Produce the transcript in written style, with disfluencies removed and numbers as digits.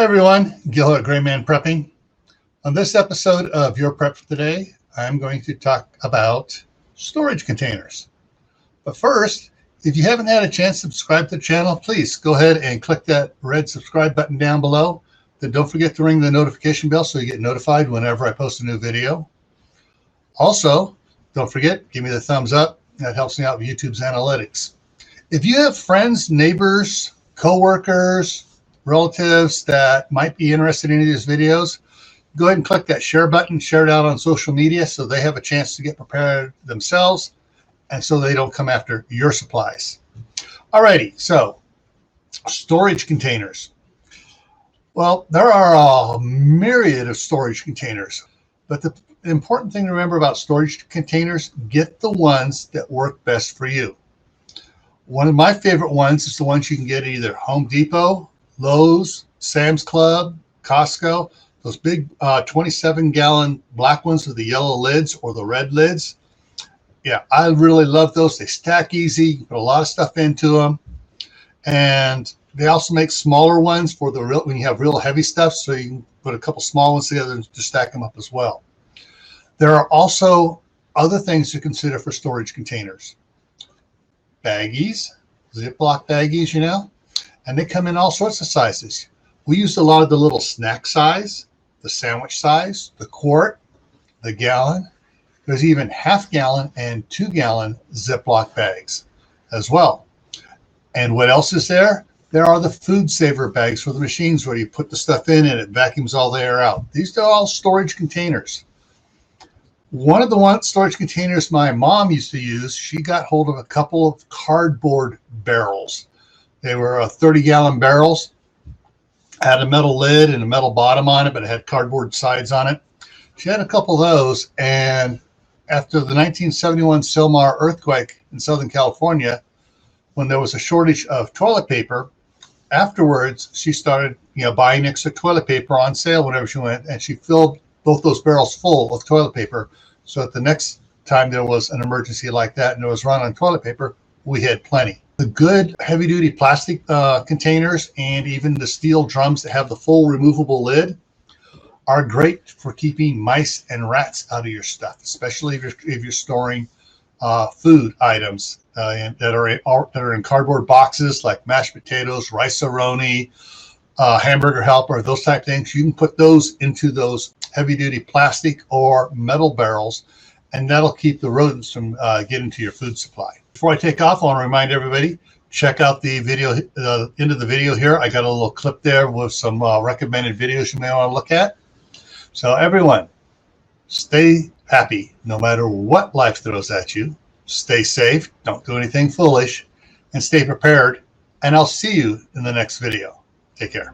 Hi everyone, Gil at GrayManPrepping. On this episode of Your Prep for Today, I'm going to talk about storage containers. But first, if you haven't had a chance to subscribe to the channel, please go ahead and click that red subscribe button down below. Then don't forget to ring the notification bell so you get notified whenever I post a new video. Also, don't forget, give me the thumbs up. That helps me out with YouTube's analytics. If you have friends, neighbors, co-workers, relatives that might be interested in any of these videos, go ahead and click that share button, share it out on social media so they have a chance to get prepared themselves and so they don't come after your supplies. Alrighty, so storage containers. Well, there are a myriad of storage containers, but the important thing to remember about storage containers, get the ones that work best for you. One of my favorite ones is the ones you can get at either Home Depot, Lowe's, Sam's Club, Costco, those big 27-gallon black ones with the yellow lids or the red lids. Yeah, I really love those. They stack easy. You can put a lot of stuff into them. And they also make smaller ones for the real, when you have real heavy stuff, so you can put a couple small ones together and just stack them up as well. There are also other things to consider for storage containers. Baggies, Ziploc baggies, you know. And they come in all sorts of sizes. We use a lot of the little snack size, the sandwich size, the quart, the gallon. There's even half-gallon and 2-gallon Ziploc bags as well. And what else is there? There are the food saver bags for the machines where you put the stuff in and it vacuums all the air out. These are all storage containers. One of the storage containers my mom used to use, she got hold of a couple of cardboard barrels. They were 30-gallon barrels, had a metal lid and a metal bottom on it, but it had cardboard sides on it. She had a couple of those, and after the 1971 Silmar earthquake in Southern California, when there was a shortage of toilet paper, afterwards she started, buying extra toilet paper on sale whenever she went, and she filled both those barrels full of toilet paper, so that the next time there was an emergency like that and there was run on toilet paper, we had plenty. The good heavy-duty plastic containers and even the steel drums that have the full removable lid are great for keeping mice and rats out of your stuff, especially if you're storing food items that are in cardboard boxes like mashed potatoes, rice-a-roni, hamburger helper, those type of things. You can put those into those heavy-duty plastic or metal barrels, and that'll keep the rodents from getting to your food supply. Before I take off, I want to remind everybody, check out the video, end of the video here. I got a little clip there with some recommended videos you may want to look at. So everyone, stay happy no matter what life throws at you. Stay safe, don't do anything foolish, and stay prepared. And I'll see you in the next video. Take care.